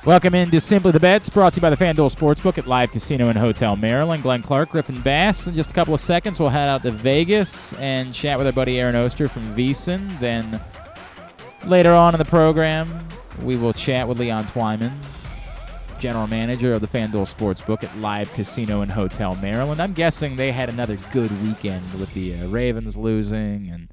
Welcome into Simply the Bets, brought to you by the Fanduel Sportsbook at Live Casino and Hotel Maryland. Glenn Clark, Griffin Bass. In just a couple of seconds, we'll head out to Vegas and chat with our buddy Aaron Oster from VSiN. Then later on in the program, we will chat with Leon Twyman, general manager of the Fanduel Sportsbook at Live Casino and Hotel Maryland. I'm guessing they had another good weekend with the Ravens losing and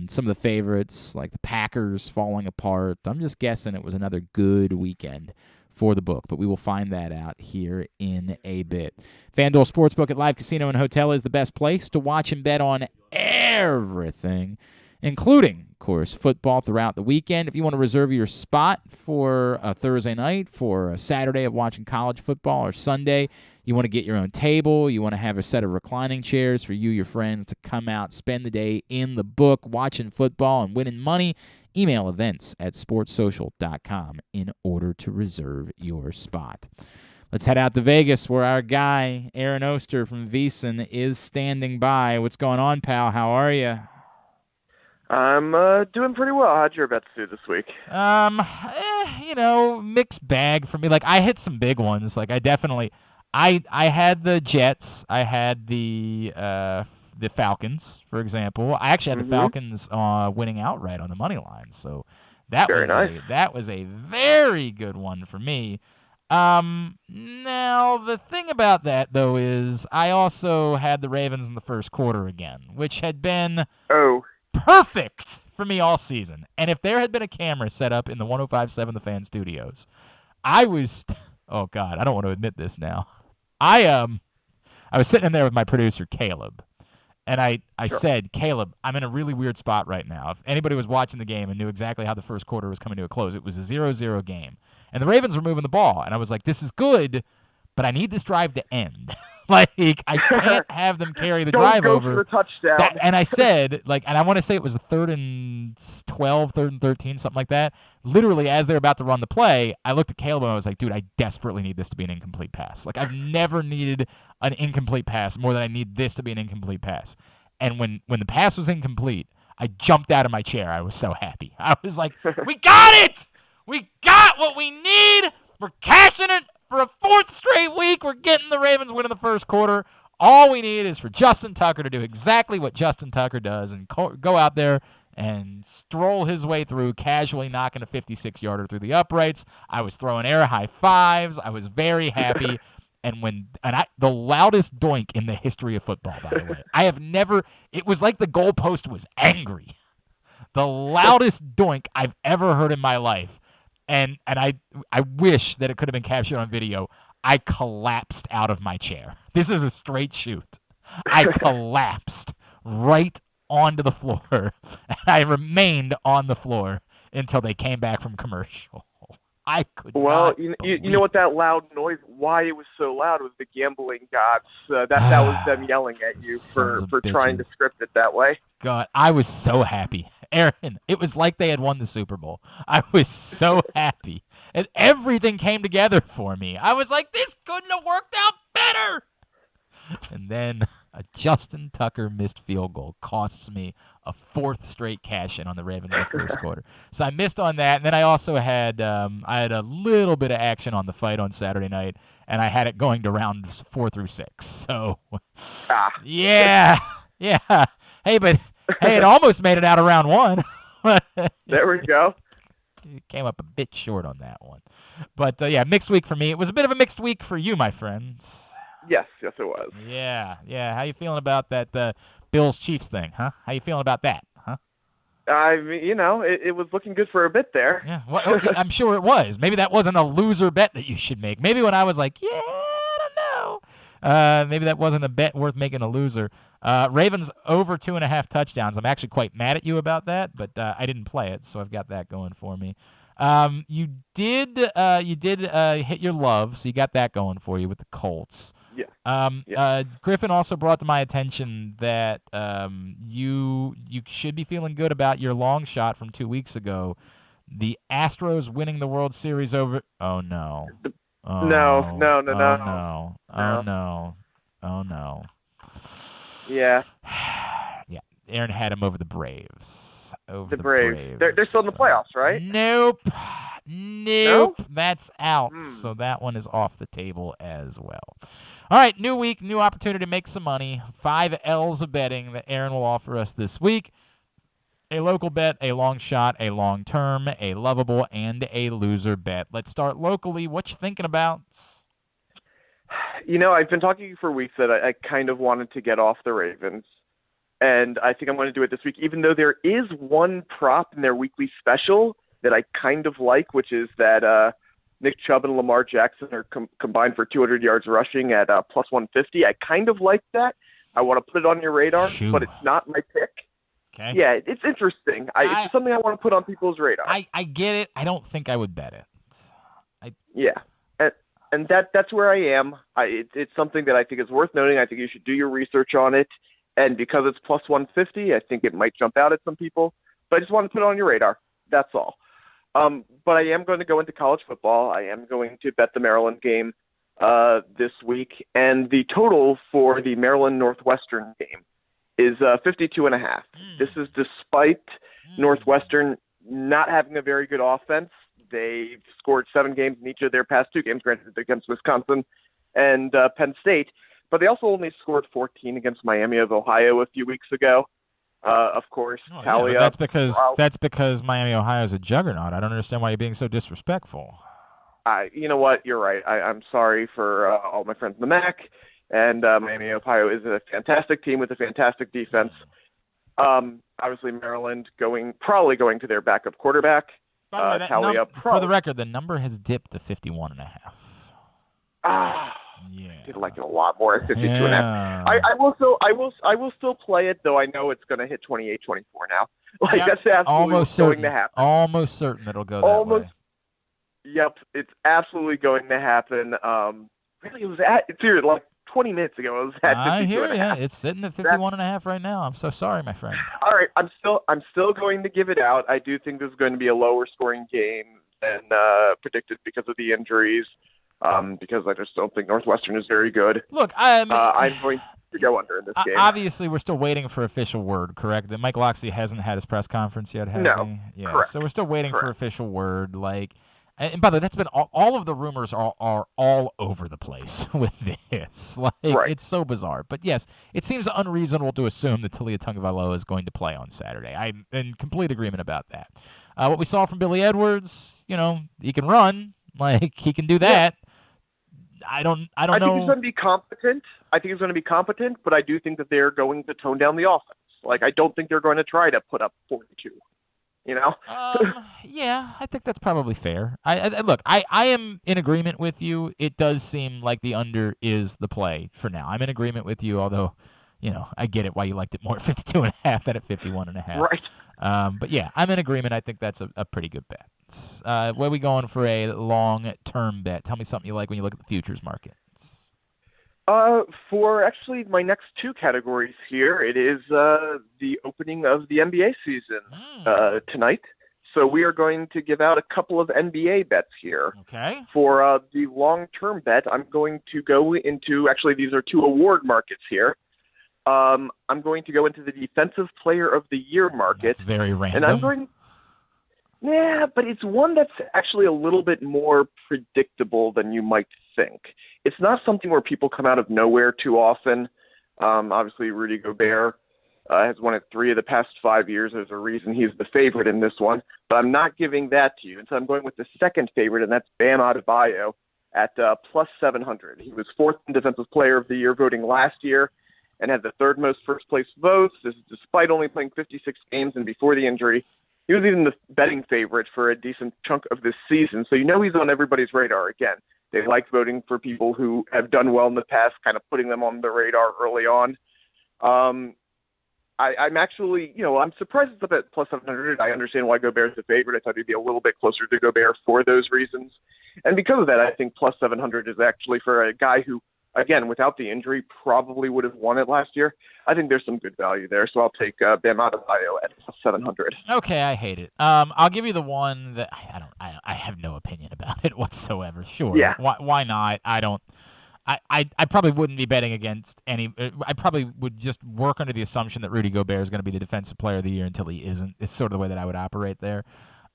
some of the favorites, like the Packers, falling apart. I'm just guessing it was another good weekend for the book, but we will find that out here in a bit. FanDuel Sportsbook at Live Casino and Hotel is the best place to watch and bet on everything, including, of course, football throughout the weekend. If you want to reserve your spot for a Thursday night, for a Saturday of watching college football, or Sunday, you want to get your own table, you want to have a set of reclining chairs for you, your friends, to come out, spend the day in the book, watching football and winning money, email events@sportsocial.com in order to reserve your spot. Let's head out to Vegas, where our guy, Aaron Oster from VSiN, is standing by. What's going on, pal? How are you? I'm doing pretty well. How'd your bets do this week? Mixed bag for me. Like, I hit some big ones. Like, I had the Jets. I had the Falcons, for example. I actually had the Falcons winning outright on the money line. So that was a very good one for me. Now, the thing about that, though, is I also had the Ravens in the first quarter again, which had been perfect for me all season. And if there had been a camera set up in the 105.7 The Fan studios, I was – oh, God, I don't want to admit this now. I was sitting in there with my producer, Caleb, and I said, Caleb, I'm in a really weird spot right now. If anybody was watching the game and knew exactly how the first quarter was coming to a close, it was a 0-0 game. And the Ravens were moving the ball, and I was like, this is good, but I need this drive to end. Like, I can't have them carry the drive go over. For the touchdown. And I said, and I want to say it was a 3rd and 12, 3rd and 13, something like that. Literally, as they're about to run the play, I looked at Caleb and I was like, dude, I desperately need this to be an incomplete pass. Like, I've never needed an incomplete pass more than I need this to be an incomplete pass. And when the pass was incomplete, I jumped out of my chair. I was so happy. I was like, we got it! We got what we need! We're cashing it! For a 4th straight week, we're getting the Ravens win in the first quarter. All we need is for Justin Tucker to do exactly what Justin Tucker does and go out there and stroll his way through, casually knocking a 56-yarder through the uprights. I was throwing air high fives. I was very happy. The loudest doink in the history of football, by the way. I have never – it was like the goalpost was angry. The loudest doink I've ever heard in my life. And I wish that it could have been captured on video. I collapsed out of my chair. This is a straight shoot. I collapsed right onto the floor, and I remained on the floor until they came back from commercial. I could not. You know what that loud noise? Why it was so loud was the gambling gods. That was them yelling at you for trying to script it that way. God, I was so happy. Aaron, it was like they had won the Super Bowl. I was so happy. And everything came together for me. I was like, this couldn't have worked out better. And then a Justin Tucker missed field goal costs me a 4th straight cash-in on the Ravens in the first quarter. So I missed on that. And then I also had I had a little bit of action on the fight on Saturday night, and I had it going to rounds 4 through 6. So, yeah. Hey, it almost made it out of round 1. There we go. It came up a bit short on that one. But, mixed week for me. It was a bit of a mixed week for you, my friends. Yes, it was. Yeah. How you feeling about that Bills-Chiefs thing, huh? How you feeling about that, huh? I mean, it was looking good for a bit there. Yeah, well, I'm sure it was. Maybe that wasn't a loser bet that you should make. Maybe when I was like, I don't know. Maybe that wasn't a bet worth making a loser. Ravens over 2.5 touchdowns. I'm actually quite mad at you about that, but I didn't play it, so I've got that going for me. You did hit your love, so you got that going for you with the Colts. Yeah. Griffin also brought to my attention that you should be feeling good about your long shot from 2 weeks ago. The Astros winning the World Series over. Oh no. No. Oh no. Yeah. Yeah. Aaron had him over the Braves. The Braves. They're still in the playoffs, right? Nope. No? That's out. So that one is off the table as well. All right, new week, new opportunity to make some money. 5 L's of betting that Aaron will offer us this week. A local bet, a long shot, a long term, a lovable, and a loser bet. Let's start locally. What you thinking about? I've been talking to you for weeks that I kind of wanted to get off the Ravens. And I think I'm going to do it this week, even though there is one prop in their weekly special that I kind of like, which is that Nick Chubb and Lamar Jackson are combined for 200 yards rushing at plus 150. I kind of like that. I want to put it on your radar, but it's not my pick. Okay. Yeah, it's interesting. It's something I want to put on people's radar. I get it. I don't think I would bet it. Yeah. And that's where I am. It's something that I think is worth noting. I think you should do your research on it. And because it's plus 150, I think it might jump out at some people. But I just want to put it on your radar. That's all. But I am going to go into college football. I am going to bet the Maryland game this week. And the total for the Maryland Northwestern game is 52.5. This is despite Northwestern not having a very good offense. They've scored 7 games in each of their past 2 games, granted against Wisconsin and Penn State. But they also only scored 14 against Miami of Ohio a few weeks ago. Of course, tally up. That's because Miami, Ohio is a juggernaut. I don't understand why you're being so disrespectful. You know what? You're right. I'm sorry for all my friends in the MAC. And Miami, Ohio is a fantastic team with a fantastic defense. Obviously, Maryland probably going to their backup quarterback. By the way, for the record, the number has dipped to 51.5. Yeah. I did like it a lot more at 52.5. I will still play it, though I know it's going to hit 28-24 now. That's absolutely going to happen. Almost certain it'll go that way. Yep, it's absolutely going to happen. Really, it's here like 20 minutes ago. It was at 52.5. I hear you. It's sitting at 51.5 right now. I'm so sorry, my friend. All right, I'm still going to give it out. I do think this is going to be a lower scoring game than predicted because of the injuries. Because I just don't think Northwestern is very good. Look, I'm going to go under in this game. Obviously, we're still waiting for official word, correct? That Mike Locksley hasn't had his press conference yet, has he? Yeah, correct. So we're still waiting for official word. And by the way, that's been all of the rumors are all over the place with this. It's so bizarre. But yes, it seems unreasonable to assume that Talia Tagovailoa is going to play on Saturday. I'm in complete agreement about that. What we saw from Billy Edwards, he can run. He can do that. Yeah. I don't know. I think he's going to be competent. But I do think that they're going to tone down the offense. I don't think they're going to try to put up 42. Yeah, I think that's probably fair. I am in agreement with you. It does seem like the under is the play for now. I'm in agreement with you, although, I get it why you liked it more at 52.5 than at 51.5. Right. But yeah, I'm in agreement. I think that's a pretty good bet. Where are we going for a long-term bet? Tell me something you like when you look at the futures markets. For actually my next 2 categories here, it is the opening of the NBA season tonight. So we are going to give out a couple of NBA bets here. Okay. For the long-term bet, I'm going to go into, actually these are 2 award markets here. I'm going to go into the Defensive Player of the Year market. That's very random. And but it's one that's actually a little bit more predictable than you might think. It's not something where people come out of nowhere too often. Obviously, Rudy Gobert has won it 3 of the past 5 years. There's a reason he's the favorite in this one. But I'm not giving that to you. And so I'm going with the second favorite, and that's Bam Adebayo at plus 700. He was 4th in Defensive Player of the Year voting last year and had the 3rd most first-place votes. This is despite only playing 56 games and before the injury. He was even the betting favorite for a decent chunk of this season. So he's on everybody's radar again. They like voting for people who have done well in the past, kind of putting them on the radar early on. I'm actually, I'm surprised it's up at plus 700. I understand why Gobert's the favorite. I thought he'd be a little bit closer to Gobert for those reasons. And because of that, I think plus 700 is actually for a guy who, again, without the injury, probably would have won it last year. I think there's some good value there, so I'll take Bam Adebayo at 700. Okay, I hate it. I'll give you the one that I have no opinion about it whatsoever. Sure, yeah. Why not? I don't. I probably wouldn't be betting against any. I probably would just work under the assumption that Rudy Gobert is going to be the defensive player of the year until he isn't. It's sort of the way that I would operate there.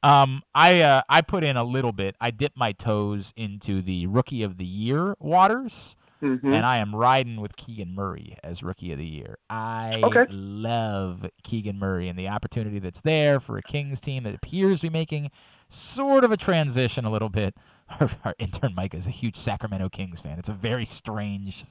I put in a little bit. I dipped my toes into the rookie of the year waters, and I am riding with Keegan Murray as rookie of the year. I love Keegan Murray and the opportunity that's there for a Kings team that appears to be making sort of a transition a little bit. Our intern Mike is a huge Sacramento Kings fan. It's a very strange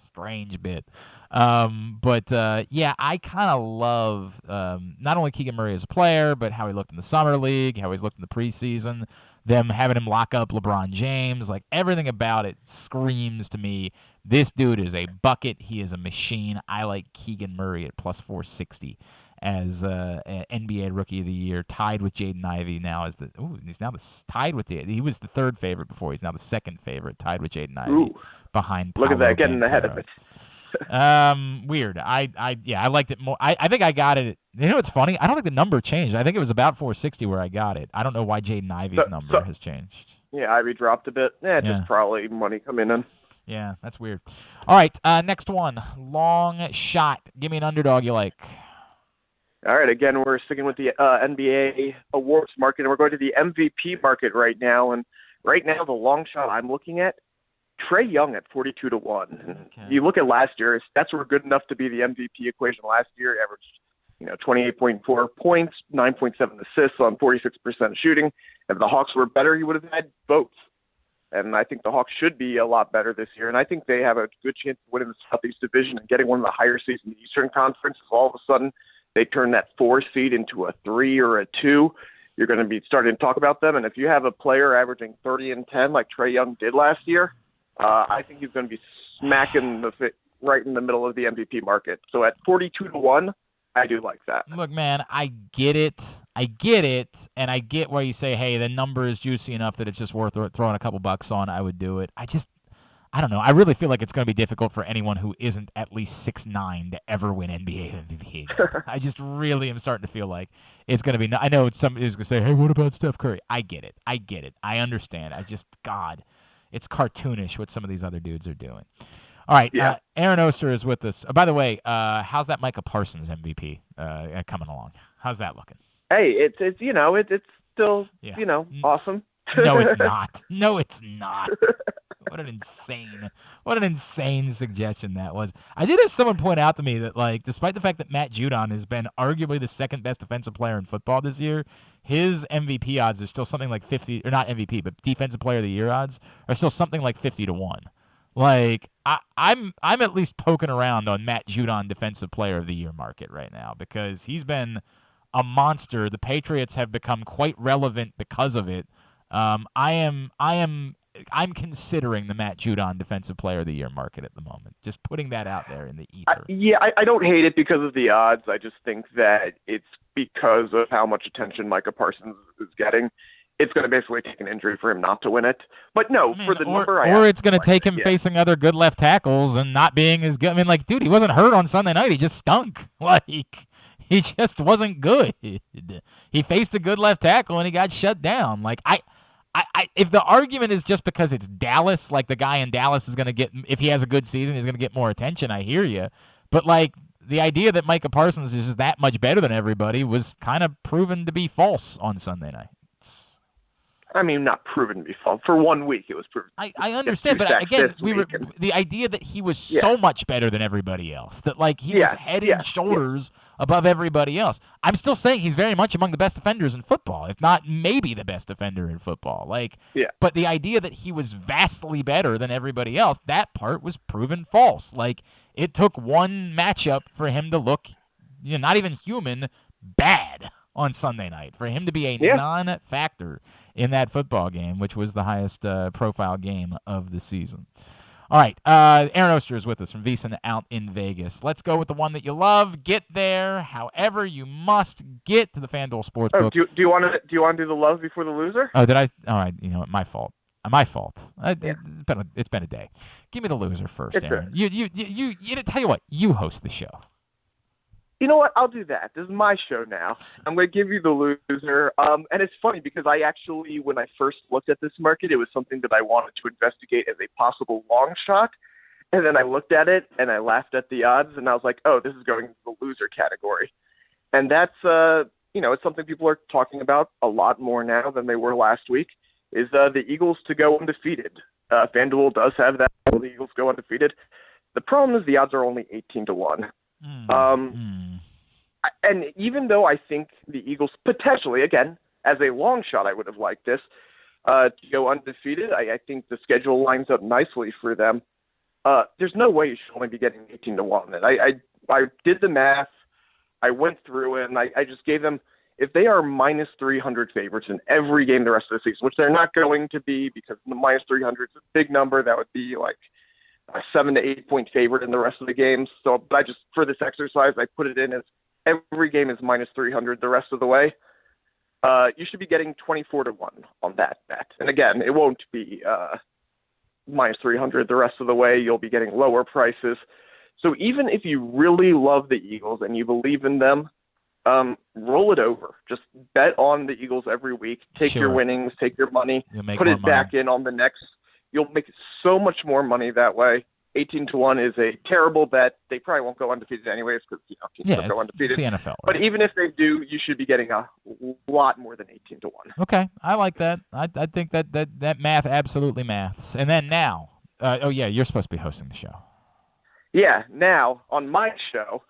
bit. Yeah, I kind of love not only Keegan Murray as a player, but how he looked in the summer league, how he's looked in the preseason, them having him lock up LeBron James. Like, everything about it screams to me, this dude is a bucket. He is a machine. I like Keegan Murray at plus 460 as NBA Rookie of the Year, tied with Jaden Ivey now as he's now tied with he was the third favorite before. He's now the second favorite, tied with Jaden Ivey behind Paolo. Look at that, getting ahead of it. Weird. I liked it more. I think I got it. You know what's funny? I don't think the number changed. I think it was about 460 where I got it. I don't know why Jaden Ivey's number has changed. Yeah, Ivey dropped a bit. Just probably money coming in. Yeah, that's weird. All right, next one. Long shot. Give me an underdog you like. All right, again, we're sticking with the NBA awards market, and we're going to the MVP market right now. And right now, the long shot I'm looking at, Trae Young at 42-1. Okay. You look at last year, his stats were good enough to be the MVP equation last year. Averaged, 28.4 points, 9.7 assists on 46% shooting. If the Hawks were better, he would have had votes. And I think the Hawks should be a lot better this year. And I think they have a good chance of winning the Southeast Division and getting one of the higher seeds in the Eastern Conference. All of a sudden, they turn that 4 seed into a 3 or a 2. You're going to be starting to talk about them. And if you have a player averaging 30 and 10 like Trae Young did last year, I think he's going to be smacking right in the middle of the MVP market. So at 42-1, I do like that. Look, man, I get it. And I get where you say, hey, the number is juicy enough that it's just worth throwing a couple bucks on. I would do it. I don't know. I really feel like it's going to be difficult for anyone who isn't at least 6'9" to ever win NBA MVP. I just really am starting to feel like it's going to be. I know somebody's going to say, hey, what about Steph Curry? I get it. I understand. God, it's cartoonish what some of these other dudes are doing. All right. Yeah. Aaron Oster is with us. By the way, how's that Micah Parsons MVP coming along? How's that looking? Hey, it's still, awesome. No, it's not. No, it's not. What an insane suggestion that was. I did have someone point out to me that, like, despite the fact that Matt Judon has been arguably the second best defensive player in football this year, his MVP odds are still something like 50, or not MVP, but defensive player of the year odds are still something like 50-1. Like, I'm at least poking around on Matt Judon defensive player of the year market right now because he's been a monster. The Patriots have become quite relevant because of it. I'm considering the Matt Judon Defensive Player of the Year market at the moment. Just putting that out there in the ether. I don't hate it because of the odds. I just think that it's because of how much attention Micah Parsons is getting. It's going to basically take an injury for him not to win it. But no, for the number, or it's going to take him facing other good left tackles and not being as good. I mean, like, dude, he wasn't hurt on Sunday night. He just stunk. Like, he just wasn't good. He faced a good left tackle and he got shut down. Like, if the argument is just because it's Dallas, like the guy in Dallas is going to get, if he has a good season, he's going to get more attention, I hear you. But, like, the idea that Micah Parsons is just that much better than everybody was kind of proven to be false on Sunday night. I mean, not proven to be false. For 1 week, it was proven. I understand, but again, the idea that he was so much better than everybody else, that like he was head and shoulders above everybody else. I'm still saying he's very much among the best defenders in football, if not maybe the best defender in football. But the idea that he was vastly better than everybody else, that part was proven false. Like, it took one matchup for him to look, not even human, bad on Sunday night, for him to be a non-factor in that football game, which was the highest profile game of the season. All right, Aaron Oster is with us from VSiN out in Vegas. Let's go with the one that you love. Get there, however you must get to the Fanduel Sportsbook. Oh, do you want to do the love before the loser? Oh, did I? All right, my fault. My fault. It's been a day. Give me the loser first, Aaron. You tell you what, you host the show. You know what? I'll do that. This is my show now. I'm going to give you the loser. And it's funny because I actually, when I first looked at this market, it was something that I wanted to investigate as a possible long shot. And then I looked at it and I laughed at the odds, and I was like, oh, this is going into the loser category. And that's, it's something people are talking about a lot more now than they were last week, is the Eagles to go undefeated. Fanduel does have that. The Eagles go undefeated. The problem is the odds are only 18-1. And even though I think the Eagles potentially, again, as a long shot, I would have liked this, to go undefeated, I think the schedule lines up nicely for them. There's no way you should only be getting 18-1. And I did the math. I went through it, and I just gave them, if they are minus 300 favorites in every game the rest of the season, which they're not going to be because the minus 300 is a big number, that would be like a 7 to 8 point favorite in the rest of the games. So I just, for this exercise, I put it in as every game is minus 300 the rest of the way. You should be getting 24-1 on that bet. And again, it won't be minus 300 the rest of the way. You'll be getting lower prices. So even if you really love the Eagles and you believe in them, roll it over. Just bet on the Eagles every week. Take your winnings, take your money, put it back in on the next. You'll make so much more money that way. 18-1 is a terrible bet. They probably won't go undefeated anyways because teams don't go undefeated. It's the NFL. Right? But even if they do, you should be getting a lot more than 18-1. Okay, I like that. I think that math absolutely maths. And then now, you're supposed to be hosting the show. Yeah, now on my show,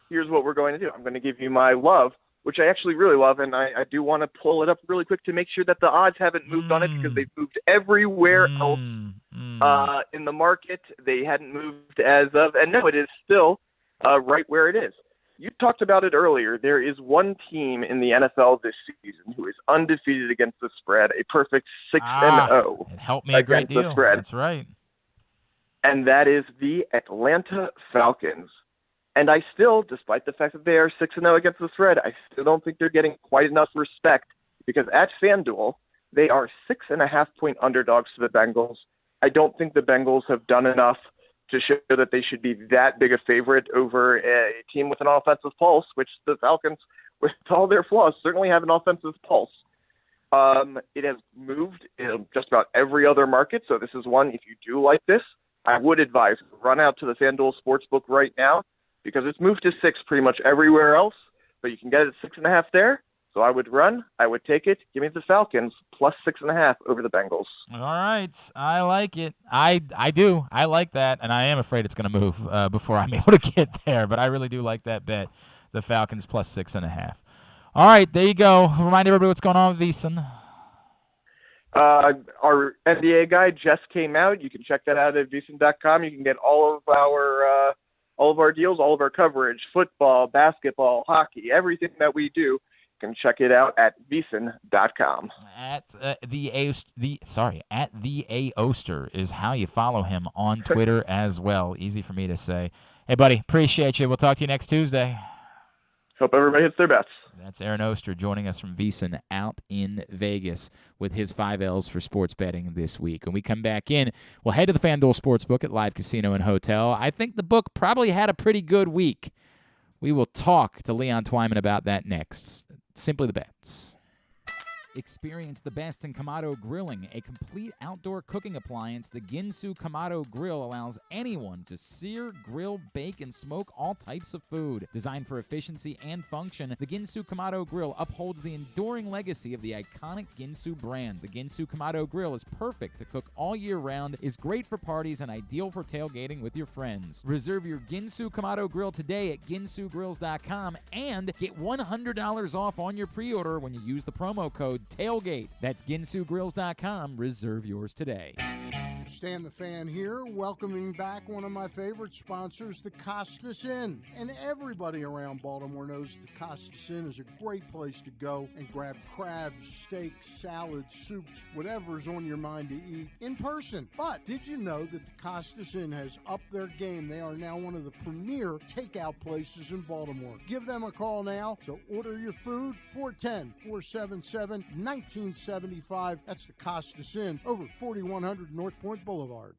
here's what we're going to do. I'm going to give you my love, which I actually really love, and I do want to pull it up really quick to make sure that the odds haven't moved on it because they've moved everywhere else in the market. They hadn't moved as of, and no, it is still right where it is. You talked about it earlier. There is one team in the NFL this season who is undefeated against the spread, a perfect 6-0. It helped me a great deal. That's right. And that is the Atlanta Falcons. And I still, despite the fact that they are 6-0 against the spread, I still don't think they're getting quite enough respect because at Fanduel, they are 6.5 point underdogs to the Bengals. I don't think the Bengals have done enough to show that they should be that big a favorite over a team with an offensive pulse, which the Falcons, with all their flaws, certainly have an offensive pulse. It has moved in just about every other market. So this is one, if you do like this, I would advise run out to the Fanduel Sportsbook right now because it's moved to 6 pretty much everywhere else, but you can get it at 6.5 there. So I would take it. Give me the Falcons plus 6.5 over the Bengals. All right. I like it. I do. I like that, and I am afraid it's going to move before I'm able to get there, but I really do like that bet, the Falcons plus 6.5. All right, there you go. Remind everybody what's going on with VSiN. Our NBA guide just came out. You can check that out at VSiN.com. You can get all of our deals, all of our coverage, football, basketball, hockey, everything that we do. You can check it out at VSiN.com. At the Oster is how you follow him on Twitter as well. Easy for me to say. Hey, buddy, appreciate you. We'll talk to you next Tuesday. Hope everybody hits their bets. That's Aaron Oster joining us from VSiN out in Vegas with his 5 L's for sports betting this week. When we come back in, we'll head to the Fanduel Sportsbook at Live Casino and Hotel. I think the book probably had a pretty good week. We will talk to Leon Twyman about that next. Simply the Bets. Experience the best in Kamado Grilling, a complete outdoor cooking appliance. The Ginsu Kamado Grill allows anyone to sear, grill, bake, and smoke all types of food. Designed for efficiency and function, the Ginsu Kamado Grill upholds the enduring legacy of the iconic Ginsu brand. The Ginsu Kamado Grill is perfect to cook all year round, is great for parties, and ideal for tailgating with your friends. Reserve your Ginsu Kamado Grill today at ginsugrills.com and get $100 off on your pre-order when you use the promo code TAILGATE. That's ginsugrills.com. Reserve yours today. Stan the Fan here, welcoming back one of my favorite sponsors, the Costas Inn. And everybody around Baltimore knows the Costas Inn is a great place to go and grab crabs, steaks, salads, soups, whatever's on your mind to eat in person. But did you know that the Costas Inn has upped their game? They are now one of the premier takeout places in Baltimore. Give them a call now to order your food, 410-477-1975. That's the Costas Inn over 4100 North Point Boulevard.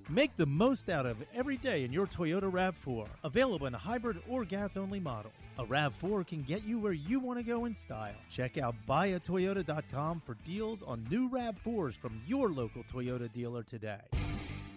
Make the most out of every day in your Toyota RAV4. Available in hybrid or gas-only models. A RAV4 can get you where you want to go in style. Check out buyatoyota.com for deals on new RAV4s from your local Toyota dealer today.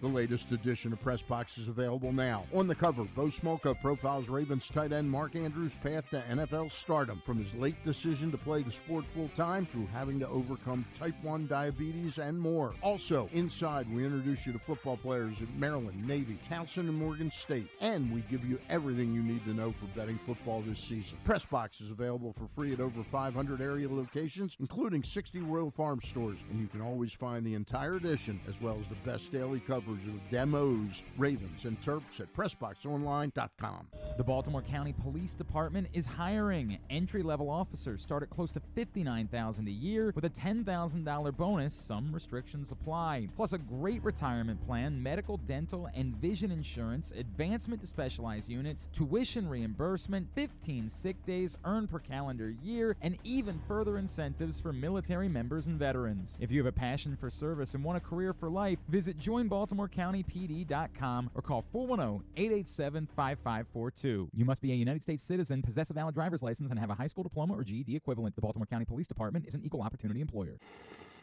The latest edition of Press Box is available now. On the cover, Bo Smolka profiles Ravens tight end Mark Andrews' path to NFL stardom, from his late decision to play the sport full-time through having to overcome type 1 diabetes and more. Also, inside, we introduce you to football players at Maryland, Navy, Towson, and Morgan State, and we give you everything you need to know for betting football this season. Press Box is available for free at over 500 area locations, including 60 Royal Farm stores, and you can always find the entire edition as well as the best daily coverage of the Demos, Ravens, and Terps at PressBoxOnline.com. The Baltimore County Police Department is hiring. Entry-level officers start at close to $59,000 a year with a $10,000 bonus. Some restrictions apply. Plus a great retirement plan, medical, dental, and vision insurance, advancement to specialized units, tuition reimbursement, 15 sick days earned per calendar year, and even further incentives for military members and veterans. If you have a passion for service and want a career for life, visit joinbaltimorecountypd.com or call 410-887-5542. You must be a United States citizen, possess a valid driver's license, and have a high school diploma or GED equivalent. The Baltimore County Police Department is an equal opportunity employer.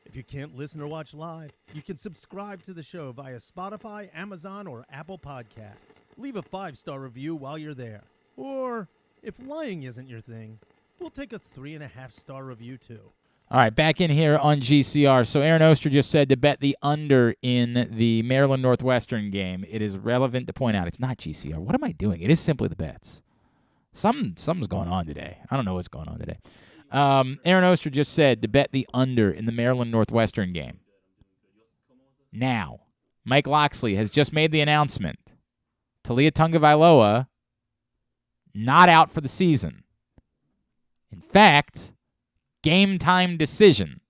If you can't listen or watch live, you can subscribe to the show via Spotify, Amazon, or Apple Podcasts. Leave a 5-star review while you're there. Or, if lying isn't your thing, we'll take a 3.5-star review too. All right, back in here on GCR. So Aaron Oster just said to bet the under in the Maryland Northwestern game. It is relevant to point out it's not GCR. What am I doing? It is simply the bets. Something's going on today. I don't know what's going on today. Aaron Oster just said to bet the under in the Maryland Northwestern game. Now, Mike Locksley has just made the announcement. Talia Tungavailoa not out for the season. In fact, game time decision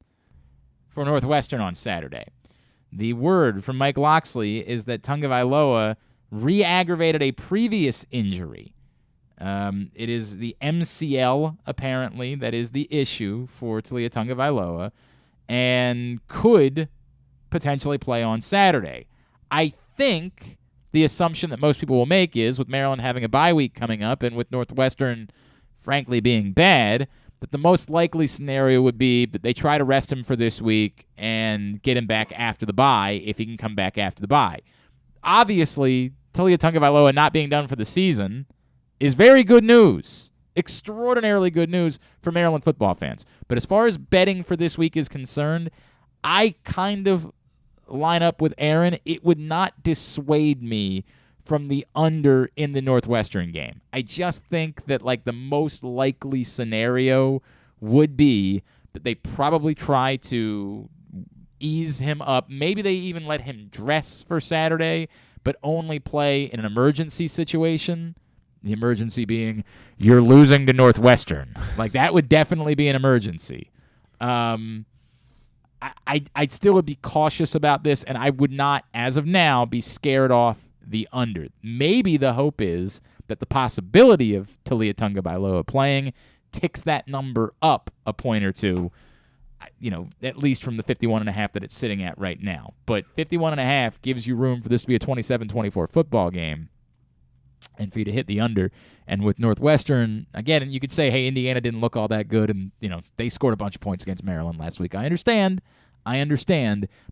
for Northwestern on Saturday. The word from Mike Locksley is that Tungavailoa re-aggravated a previous injury. It is the MCL, apparently, that is the issue for Talia Tungavailoa, and could potentially play on Saturday. I think the assumption that most people will make is, with Maryland having a bye week coming up and with Northwestern, frankly, being bad, that the most likely scenario would be that they try to rest him for this week and get him back after the bye if he can come back after the bye. Obviously, Talia Tungavailoa not being done for the season is very good news, extraordinarily good news for Maryland football fans. But as far as betting for this week is concerned, I kind of line up with Aaron. It would not dissuade me from the under in the Northwestern game. I just think that like the most likely scenario would be that they probably try to ease him up. Maybe they even let him dress for Saturday, but only play in an emergency situation. The emergency being you're losing to Northwestern. Like that would definitely be an emergency. I still would be cautious about this, and I would not, as of now, be scared off the under. Maybe the hope is that the possibility of Talia Tungavailoa playing ticks that number up a point or two, at least from the 51.5 that it's sitting at right now. But 51.5 gives you room for this to be a 27-24 football game and for you to hit the under. And with Northwestern, again, you could say, hey, Indiana didn't look all that good, and they scored a bunch of points against Maryland last week. I understand,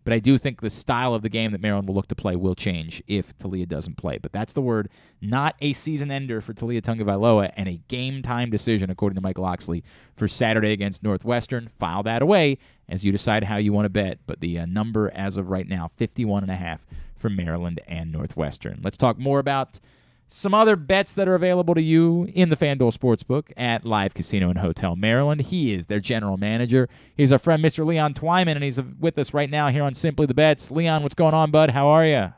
but I do think the style of the game that Maryland will look to play will change if Talia doesn't play. But that's the word, not a season ender for Talia Tungavailoa, and a game time decision, according to Mike Locksley, for Saturday against Northwestern. File that away as you decide how you want to bet. But the number as of right now, 51.5 for Maryland and Northwestern. Let's talk more about some other bets that are available to you in the Fanduel Sportsbook at Live Casino and Hotel Maryland. He is their general manager. He's our friend, Mr. Leon Twyman, and he's with us right now here on Simply the Bets. Leon, what's going on, bud? How are you?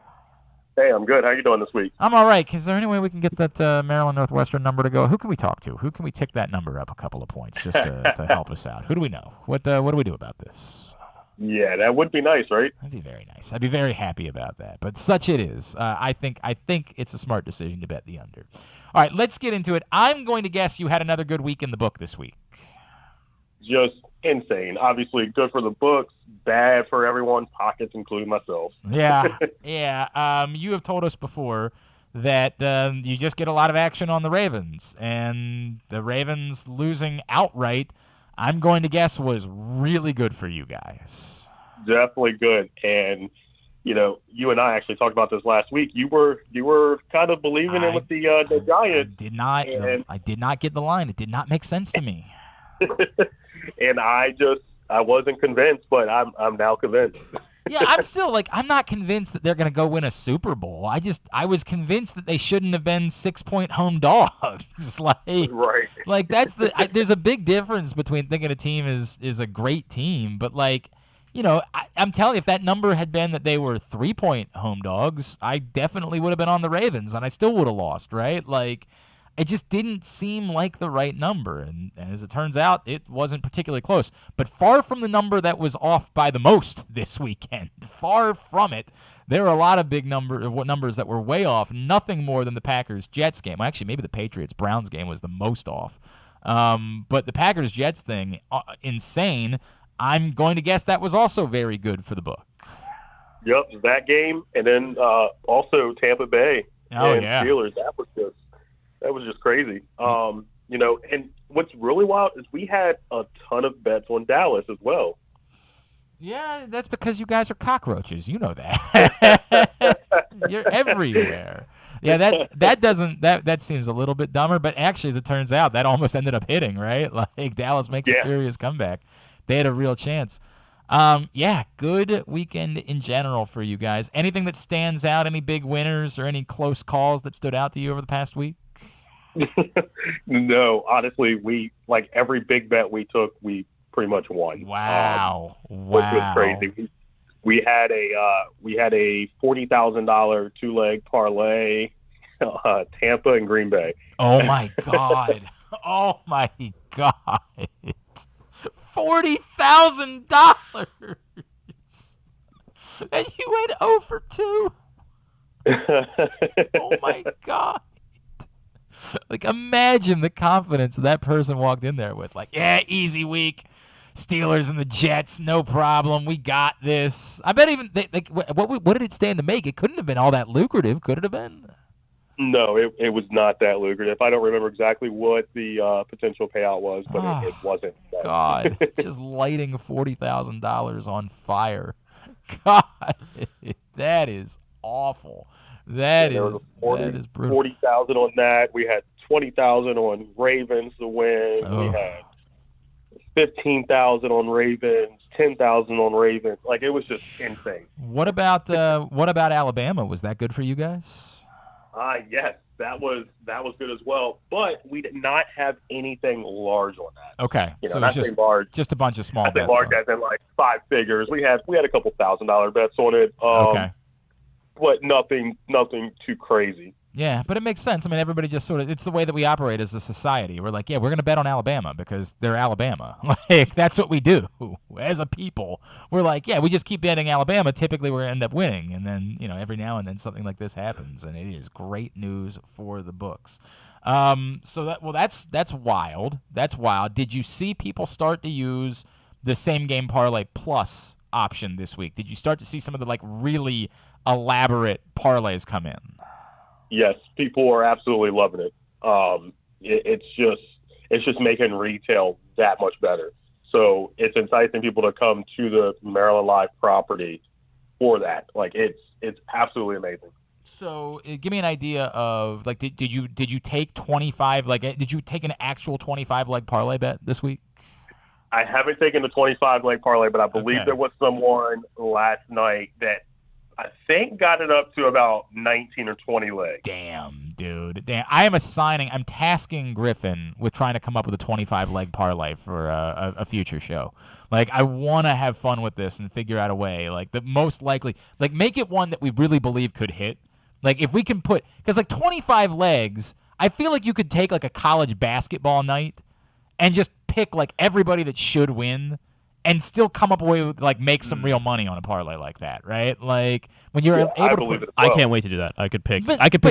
Hey, I'm good. How you doing this week? I'm all right. Is there any way we can get that Maryland Northwestern number to go? Who can we talk to? Who can we tick that number up a couple of points just to help us out? Who do we know? What do we do about this? Yeah, that would be nice, right? That'd be very nice. I'd be very happy about that. But such it is. I think it's a smart decision to bet the under. All right, let's get into it. I'm going to guess you had another good week in the book this week. Just insane. Obviously, good for the books, bad for everyone's pockets, including myself. Yeah. You have told us before that you just get a lot of action on the Ravens, and the Ravens losing outright, I'm going to guess, was really good for you guys. Definitely good. And, you and I actually talked about this last week. You were kind of believing in with the Giants. I did not get the line. It did not make sense to me. And I wasn't convinced, but I'm now convinced. Yeah, I'm still I'm not convinced that they're going to go win a Super Bowl. I was convinced that they shouldn't have been 6-point home dogs. Right. That's there's a big difference between thinking a team is a great team, but I'm telling you, if that number had been that they were 3-point home dogs, I definitely would have been on the Ravens, and I still would have lost, right? It just didn't seem like the right number, and as it turns out, it wasn't particularly close. But far from the number that was off by the most this weekend. Far from it. There were a lot of big numbers that were way off. Nothing more than the Packers-Jets game. Well, actually, maybe the Patriots-Browns game was the most off. But the Packers-Jets thing, insane. I'm going to guess that was also very good for the book. Yep, that game, and then also Tampa Bay and Steelers. That was just crazy. And what's really wild is we had a ton of bets on Dallas as well. Yeah, that's because you guys are cockroaches. You know that. You're everywhere. Yeah, that seems a little bit dumber, but actually, as it turns out, that almost ended up hitting, right? Dallas makes a furious comeback. They had a real chance. Good weekend in general for you guys. Anything that stands out, any big winners or any close calls that stood out to you over the past week? No, honestly, we every big bet we took, we pretty much won. Wow. Which was crazy. We had a $40,000 two-leg parlay, Tampa and Green Bay. Oh my God. Oh my God. $40,000, and you went 0 for 2. Oh my God! Imagine the confidence that person walked in there with. Easy week, Steelers and the Jets, no problem. We got this. I bet even what did it stand to make? It couldn't have been all that lucrative, could it have been? No, it was not that lucrative. I don't remember exactly what the potential payout was, but it wasn't. God, just lighting $40,000 on fire. God, that is awful. That is brutal. 40,000 on that. We had 20,000 on Ravens to win. Oh. We had 15,000 on Ravens, 10,000 on Ravens. It was just insane. What about Alabama? Was that good for you guys? Yes, that was good as well. But we did not have anything large on that. Okay, so it's just large, just a bunch of small bets. Large as in 5 figures. We had a couple $1,000 bets on it. Okay, but nothing too crazy. Yeah, but it makes sense. I mean, everybody just it's the way that we operate as a society. We're we're going to bet on Alabama because they're Alabama. That's what we do as a people. We're we just keep betting Alabama. Typically, we're going to end up winning. And then, every now and then something like this happens. And it is great news for the books. That's wild. That's wild. Did you see people start to use the same game parlay plus option this week? Did you start to see some of the really elaborate parlays come in? Yes, people are absolutely loving it. It's just making retail that much better. So it's enticing people to come to the Maryland Live property for that. It's absolutely amazing. So give me an idea of did you take 25 did you take an actual 25 leg parlay bet this week? I haven't taken the 25 leg parlay, but I believe there was someone last night that I think got it up to about 19 or 20 legs. Damn, dude. Damn. I'm tasking Griffin with trying to come up with a 25 leg parlay for a future show. I want to have fun with this and figure out a way. The most likely, make it one that we really believe could hit. If we can put, because 25 legs, I feel like you could take a college basketball night and just pick everybody that should win and still come up with make some real money on a parlay like that, right? When you're able to put, I can't wait to do that. I could pick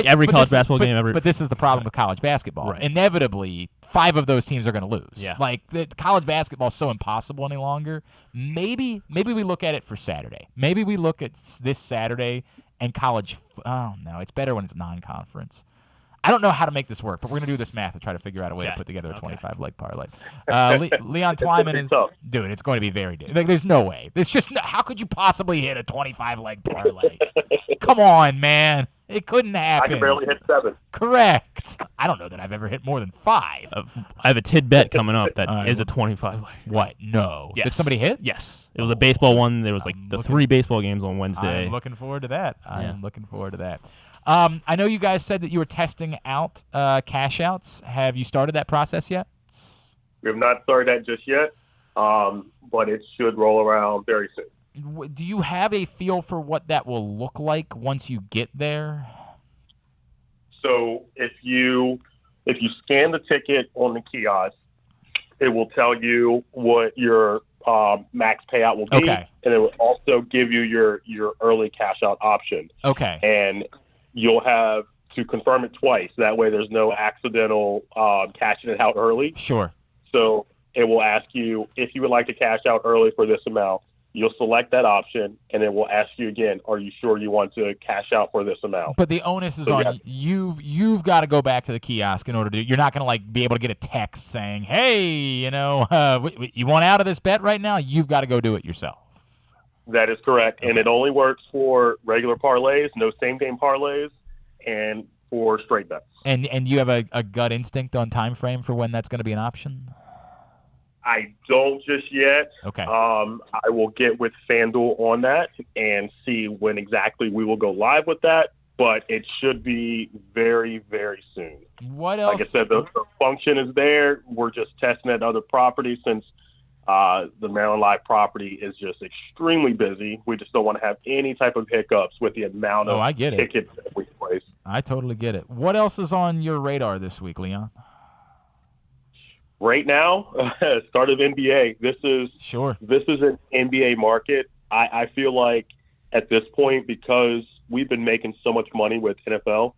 every college basketball game ever. But this is the problem with college basketball. Right. Inevitably, 5 of those teams are going to lose. Yeah. The college basketball is so impossible any longer. Maybe we look at it for Saturday. Maybe we look at this Saturday and college. Oh no, it's better when it's non-conference. I don't know how to make this work, but we're going to do this math and try to figure out a way to put together a 25-leg parlay. Leon Twyman is – dude, it's going to be very – like, there's no way. There's just – how could you possibly hit a 25-leg parlay? Come on, man. It couldn't happen. I can barely hit 7. Correct. I don't know that I've ever hit more than 5. I have a tidbit coming up that is a 25 leg. What? No. Yes. Did somebody hit? Yes. It was a baseball one. There was like 3 baseball games on Wednesday. I'm looking forward to that. I know you guys said that you were testing out cash outs. Have you started that process yet? We have not started that just yet, but it should roll around very soon. Do you have a feel for what that will look like once you get there? So if you scan the ticket on the kiosk, it will tell you what your max payout will be, okay. And it will also give you your early cash out option. Okay. And you'll have to confirm it twice. That way there's no accidental cashing it out early. Sure. So it will ask you if you would like to cash out early for this amount. You'll select that option, and it will ask you again, are you sure you want to cash out for this amount? But the onus is on you. You've got to go back to the kiosk in order to – you're not going to, like, be able to get a text saying, hey, you want out of this bet right now? You've got to go do it yourself. That is correct, okay. And it only works for regular parlays, no same-game parlays, and for straight bets. And you have a gut instinct on time frame for when that's going to be an option? I don't just yet. Okay. I will get with Fanduel on that and see when exactly we will go live with that, but it should be very, very soon. What else? Like I said, the function is there. We're just testing at other properties since the Maryland Live property is just extremely busy. We just don't want to have any type of hiccups with the amount of tickets that we place. I totally get it. What else is on your radar this week, Leon? Right now, start of NBA. This is an NBA market. I feel like at this point, because we've been making so much money with NFL,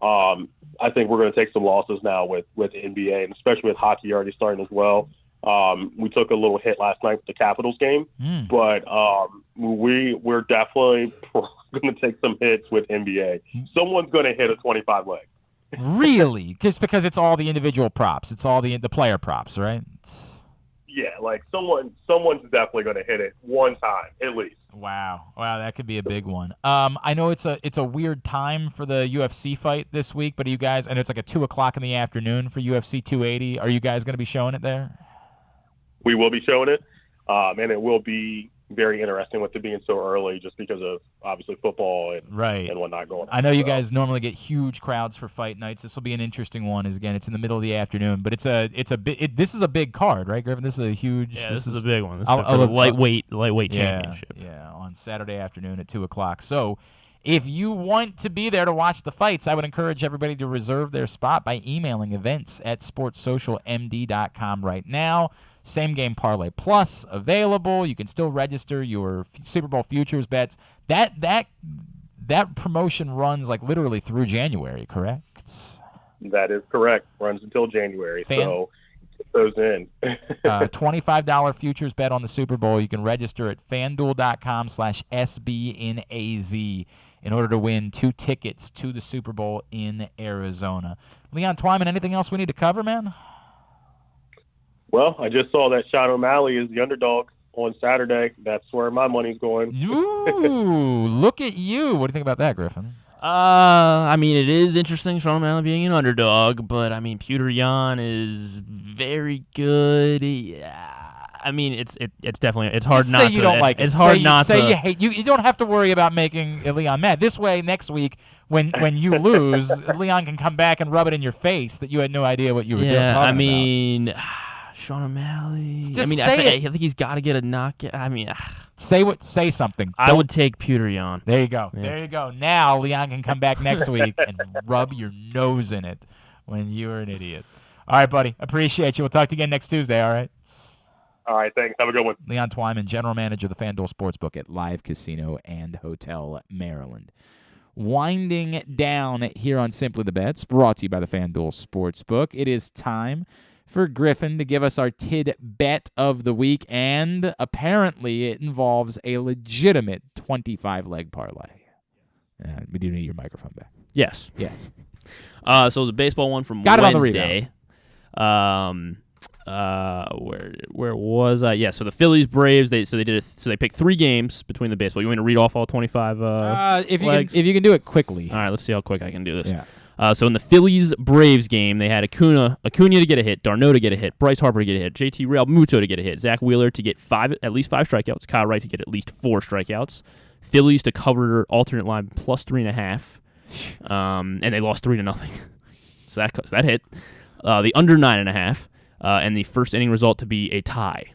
I think we're going to take some losses now with NBA, and especially with hockey already starting as well. We took a little hit last night with the Capitals game, but we're definitely going to take some hits with NBA. Someone's going to hit a 25 leg. Really? Just because it's all the individual props. It's all the player props, right? Yeah, like someone's definitely going to hit it one time at least. Wow, that could be a big one. I know it's a weird time for the UFC fight this week, but are you guys? I know it's like a 2:00 in the afternoon for UFC 280. Are you guys going to be showing it there? We will be showing it, and it will be very interesting with it being so early, just because of obviously football and whatnot going on. I know you guys normally get huge crowds for fight nights. This will be an interesting one. Again, it's in the middle of the afternoon, but this is a big card, right, Griffin? This is a huge. Yeah, this is a big one. This is for the lightweight championship. Yeah, on Saturday afternoon at 2:00. So, if you want to be there to watch the fights, I would encourage everybody to reserve their spot by emailing events@sportssocialmd.com right now. Same Game Parlay Plus available. You can still register your Super Bowl futures bets. That promotion runs like literally through January, correct? That is correct. Runs until January. So get those in. $25 futures bet on the Super Bowl. You can register at fanduel.com/SBNAZ in order to win 2 tickets to the Super Bowl in Arizona. Leon Twyman, anything else we need to cover, man? Well, I just saw that Sean O'Malley is the underdog on Saturday. That's where my money's going. Ooh, look at you. What do you think about that, Griffin? I mean, it is interesting, Sean O'Malley being an underdog, but I mean, Peter Yan is very good. I mean, it's definitely hard not to. Say you don't like it. It's hard not to. Say you hate. You don't have to worry about making Leon mad. This way, next week when you lose, Leon can come back and rub it in your face that you had no idea what you were talking about. I mean. Sean O'Malley. I think he's got to get a knockout. I mean, say something. I would take Peter Yan. There you go. Yeah. There you go. Now Leon can come back next week and rub your nose in it when you were an idiot. All right, buddy. Appreciate you. We'll talk to you again next Tuesday. All right. All right. Thanks. Have a good one. Leon Twyman, general manager of the Fanduel Sportsbook at Live Casino and Hotel Maryland. Winding down here on Simply the Bets, brought to you by the Fanduel Sportsbook. It is time for Griffin to give us our tidbet of the week, and apparently it involves a legitimate 25-leg parlay. We do need your microphone back. Yes. So it was a baseball one from Got Wednesday. it on Where was I? Yeah, so the Phillies Braves. They picked 3 games between the baseball. You want me to read off all 25? if legs? you can do it quickly. All right, let's see how quick I can do this. Yeah. So in the Phillies Braves game, they had Acuna to get a hit, d'Arnaud to get a hit, Bryce Harper to get a hit, JT Realmuto to get a hit, Zach Wheeler to get at least 5 strikeouts, Kyle Wright to get at least 4 strikeouts, Phillies to cover alternate line plus 3.5, and they lost 3-0. So that hit. The under 9.5, and the first inning result to be a tie.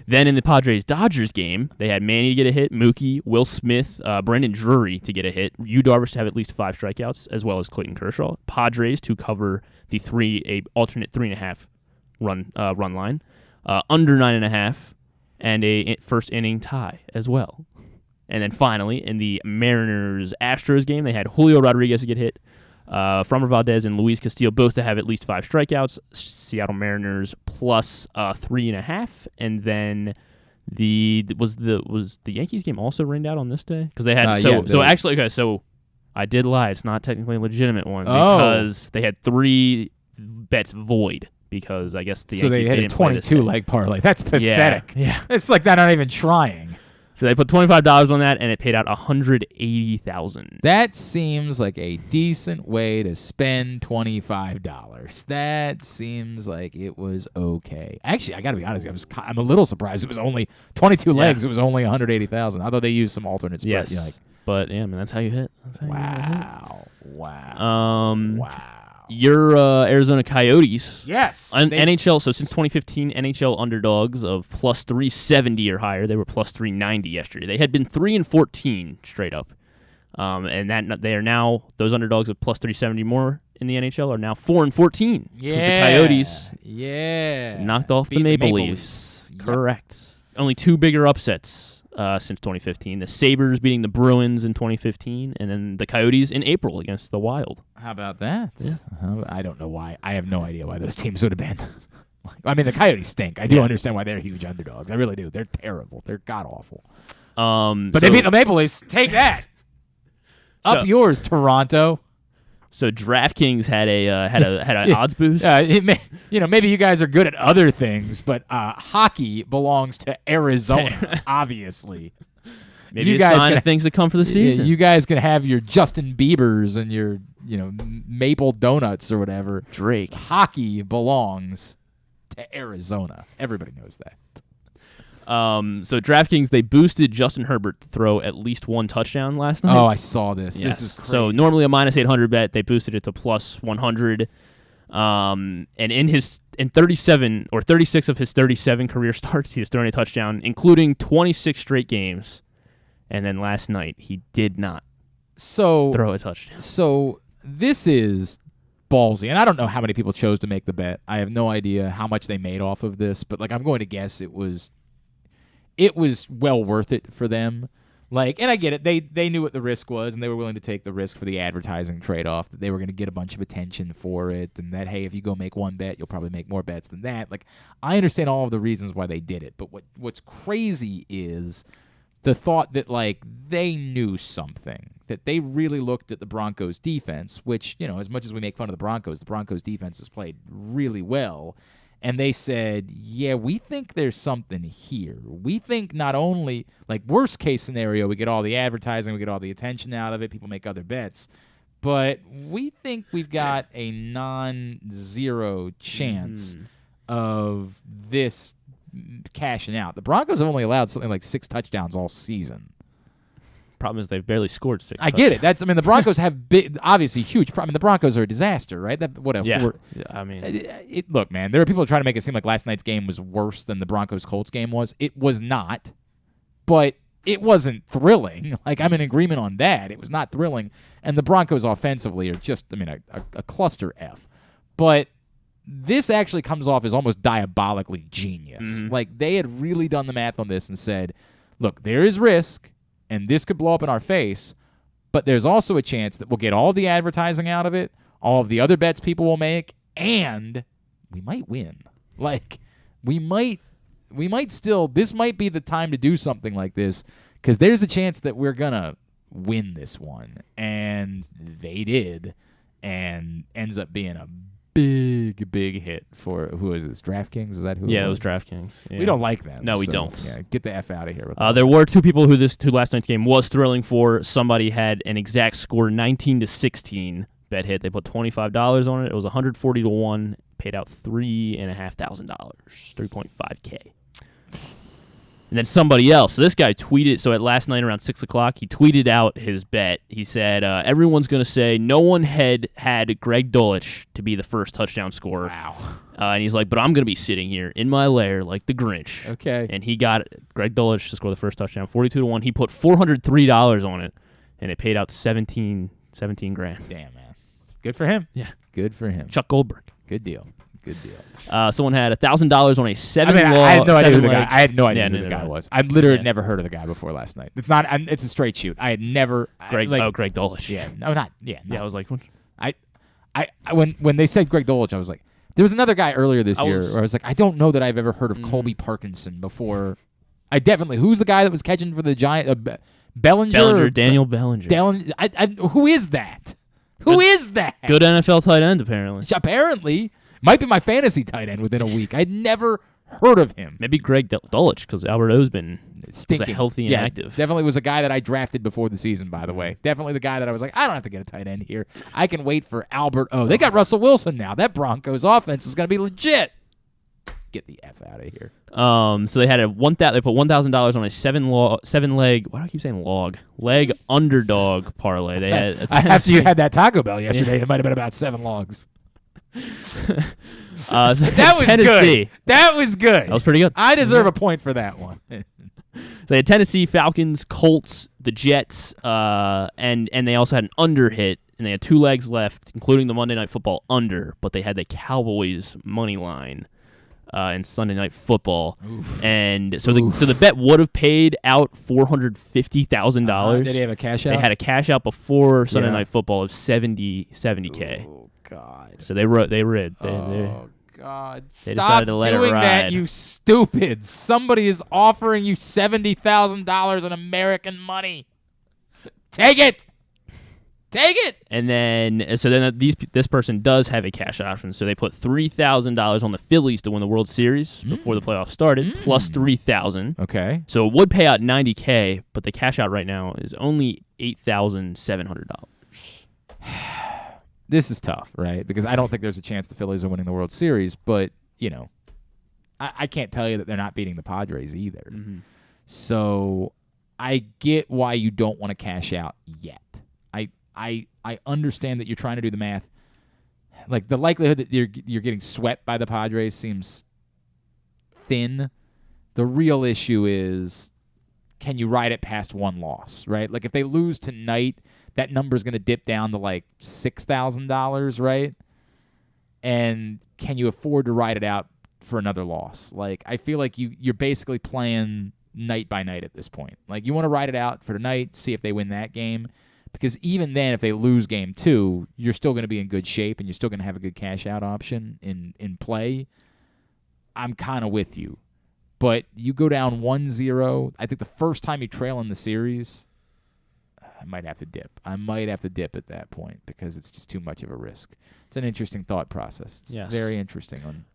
Then in the Padres-Dodgers game, they had Manny to get a hit, Mookie, Will Smith, Brendan Drury to get a hit, Yu Darvish to have at least 5 strikeouts, as well as Clayton Kershaw. Padres to cover the alternate 3.5 run line, under 9.5, and a first inning tie as well. And then finally, in the Mariners-Astros game, they had Julio Rodriguez to get hit, Framber Valdez and Luis Castillo both to have at least 5 strikeouts. Seattle Mariners plus 3.5, and then was the Yankees game also rained out on this day? Because they had so I did lie. It's not technically a legitimate one because they had 3 bets void because I guess the Yankees they had a 22-leg parlay. That's pathetic. Yeah. It's like they're not even trying. So they put $25 on that, and it paid out $180,000. That seems like a decent way to spend $25. That seems like it was okay. Actually, I got to be honest. I'm a little surprised. It was only 22 legs. It was only $180,000. I thought they used some alternate spread. Yes, but yeah, man, that's how you hit. Wow. Your Arizona Coyotes. Yes. NHL, so since 2015, NHL underdogs of plus 370 or higher. They were plus 390 yesterday. They had been 3-14 straight up. And that they are now, those underdogs of plus 370 more in the NHL are now 4-14. Yeah. The Coyotes knocked off Beat the Maple Leafs. Yep. Correct. Only 2 bigger upsets since 2015. The Sabres beating the Bruins in 2015, and then the Coyotes in April against the Wild. How about that? Yeah. I don't know why. I have no idea why those teams would have been. I mean, the Coyotes stink. I do understand why they're huge underdogs. I really do. They're terrible. They're god-awful. But they beat the Maple Leafs. Take that. Up yours, Toronto. So DraftKings had an odds boost. Maybe you guys are good at other things, but hockey belongs to Arizona, obviously. Maybe you guys sign of things that come for the season. You guys can have your Justin Biebers and your maple donuts or whatever. Drake. Hockey belongs to Arizona. Everybody knows that. So DraftKings, they boosted Justin Herbert to throw at least 1 touchdown last night. Oh, I saw this. Yes. This is crazy. So normally a minus 800 bet, they boosted it to plus 100. And in 37 or 36 of his 37 career starts, he has thrown a touchdown, including 26 straight games. And then last night, he did not throw a touchdown. So this is ballsy. And I don't know how many people chose to make the bet. I have no idea how much they made off of this. But I'm going to guess it was well worth it for them. And I get it. They knew what the risk was, and they were willing to take the risk for the advertising trade-off, that they were going to get a bunch of attention for it, and that, hey, if you go make one bet, you'll probably make more bets than that. I understand all of the reasons why they did it, but what's crazy is the thought that, they knew something, that they really looked at the Broncos' defense, which, as much as we make fun of the Broncos defense has played really well. And they said, yeah, we think there's something here. We think not only, worst case scenario, we get all the advertising, we get all the attention out of it, people make other bets, but we think we've got a non-zero chance of this cashing out. The Broncos have only allowed something like 6 touchdowns all season. Problem is they've barely scored 6. I get it. The Broncos have obviously huge. The Broncos are a disaster, right? Whatever. Yeah. Look, man. There are people trying to make it seem like last night's game was worse than the Broncos-Colts game was. It was not, but it wasn't thrilling. I'm in agreement on that. It was not thrilling, and the Broncos offensively are just, a cluster F. But this actually comes off as almost diabolically genius. They had really done the math on this and said, look, there is risk. And this could blow up in our face, but there's also a chance that we'll get all the advertising out of it, all of the other bets people will make, and we might win. We might still, this might be the time to do something like this, because there's a chance that we're gonna win this one, and they did, and ends up being a big hit for who is this? DraftKings? Is that who? Yeah, it was DraftKings. Yeah. We don't like them. No, we so, don't. Yeah, get the F out of here. With There were two people who last night's game was thrilling for. Somebody had an exact score, 19-16 bet hit. They put $25 on it. It was 140 to 1. Paid out $3,500, $3.5K. And then somebody else. So this guy tweeted. So at last night around 6 o'clock, he tweeted out his bet. He said, "Everyone's going to say no one had Greg Dulcich to be the first touchdown scorer." Wow. And he's like, "But I'm going to be sitting here in my lair like the Grinch." Okay. And he got Greg Dulcich to score the first touchdown, 42 to 1. He put $403 on it, and it paid out 17 grand. Damn, man. Good for him. Yeah. Good for him. Chuck Goldberg. Good deal. Good deal. Someone had $1,000 on a seven. I had no idea who the guy. I had no idea who the neither guy did I. was. I'd literally never heard of the guy before last night. It's not. It's a straight shoot. I had never. Greg Dulcich. Yeah. No, not. Yeah. Yeah, I was like, what? When they said Greg Dulcich, I was like, there was another guy earlier this year where I was like, I don't know that I've ever heard of Colby Parkinson before. I definitely. Who's the guy that was catching for the Giant? Bellinger. Daniel Bellinger. Who is that? Who is that? Good NFL tight end, apparently. Apparently. Might be my fantasy tight end within a week. I'd never heard of him. Maybe Greg Dulcich, because Albert O's been stinking. Was a healthy and active. Definitely was a guy that I drafted before the season, by the way. Definitely the guy that I was like, I don't have to get a tight end here. I can wait for Albert O. They got Russell Wilson now. That Broncos offense is going to be legit. Get the F out of here. So they had they put $1,000 on a seven leg. Why do I keep saying leg underdog parlay? They had after you had that Taco Bell yesterday, it might have been about 7 logs. So that was Tennessee. Good. That was good. That was pretty good. I deserve a point for that one. So they had Tennessee, Falcons, Colts, the Jets, and they also had an under hit, and they had 2 legs left, including the Monday Night Football under, but they had the Cowboys money line in Sunday Night Football. Oof. And so the bet would have paid out $450,000. Did he have a cash out? They had a cash out before Sunday Night Football of $70K. Oh God! So they rid. Oh God! They decided to let it doing ride. that, you stupid! Somebody is offering you $70,000 in American money. Take it. Take it. And then this person does have a cash option, so they put $3,000 on the Phillies to win the World Series before the playoffs started, plus $3,000. Okay. So it would pay out $90K, but the cash out right now is only $8,700. This is tough, right? Because I don't think there's a chance the Phillies are winning the World Series, but I can't tell you that they're not beating the Padres either. Mm-hmm. So I get why you don't want to cash out yet. I understand that you're trying to do the math. Like the likelihood that you're getting swept by the Padres seems thin. The real issue is, can you ride it past 1 loss, right? Like if they lose tonight, that number is going to dip down to like $6,000, right? And can you afford to ride it out for another loss? Like I feel like you're basically playing night by night at this point. Like you want to ride it out for tonight, see if they win that game. Because even then, if they lose game 2, you're still going to be in good shape and you're still going to have a good cash-out option in play. I'm kind of with you. But you go down 1-0. I think the first time you trail in the series, I might have to dip. I might have to dip at that point because it's just too much of a risk. It's an interesting thought process. It's very interesting on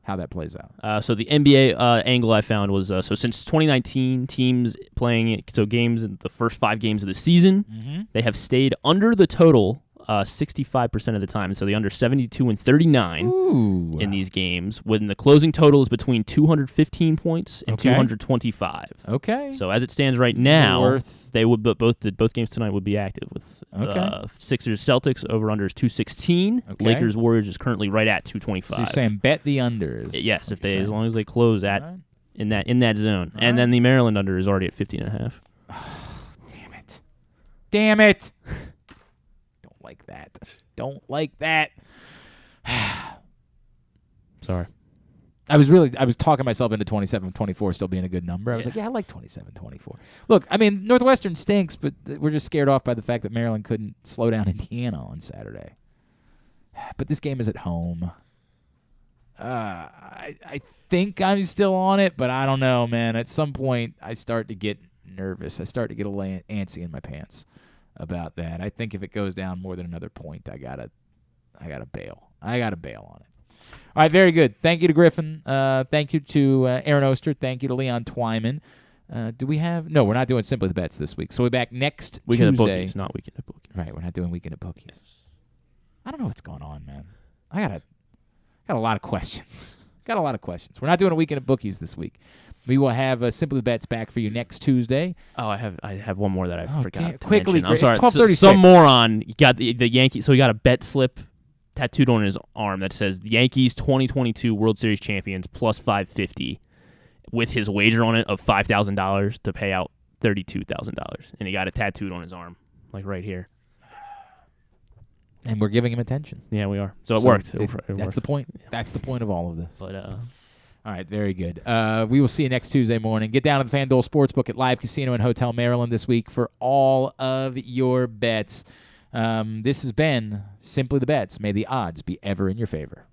how that plays out. So the NBA angle I found was so since 2019, teams playing games in the first 5 games of the season, they have stayed under the total 65% of the time. So the under 72 and 39 in these games, when the closing total is between 215 points and 225. Okay. So as it stands right now, they would both games tonight would be active with Sixers Celtics over under is 216. Okay. Lakers Warriors is currently right at 225. So you're saying bet the unders. Yes, as long as they close at in that zone. And then the Maryland under is already at 15.5. Damn it. Don't like that. Sorry. I was talking myself into 27-24 still being a good number. I was like, I like 27-24. Look, I mean, Northwestern stinks, but we're just scared off by the fact that Maryland couldn't slow down Indiana on Saturday. But this game is at home. I think I'm still on it, but I don't know, man. At some point, I start to get nervous. I start to get a little antsy in my pants about that. I think if it goes down more than another point, I gotta bail. I gotta bail on it. All right, very good. Thank you to Griffin. Thank you to Aaron Oster. Thank you to Leon Twyman. Do we have? No, we're not doing Simply the Bets this week. So we're back next Weekend Tuesday. at Bookies, not Weekend at Bookies. Right, we're not doing Weekend at Bookies. I don't know what's going on, man. I got a lot of questions. Got a lot of questions. We're not doing a Weekend at Bookies this week. We will have Simply the Bets back for you next Tuesday. Oh, I have one more that I forgot. Damn, to quickly, mention. I'm Greg. sorry. It's 12:36. Some moron got the Yankees. So he got a bet slip tattooed on his arm that says Yankees 2022 World Series champions plus 550 with his wager on it of $5,000 to pay out $32,000. And he got it tattooed on his arm, like right here. And we're giving him attention. Yeah, we are. So it worked. It That's worked. the point. Yeah. That's the point of all of this. But all right, very good. We will see you next Tuesday morning. Get down to the Fanduel Sportsbook at Live Casino and Hotel Maryland this week for all of your bets. This has been Simply the Bets. May the odds be ever in your favor.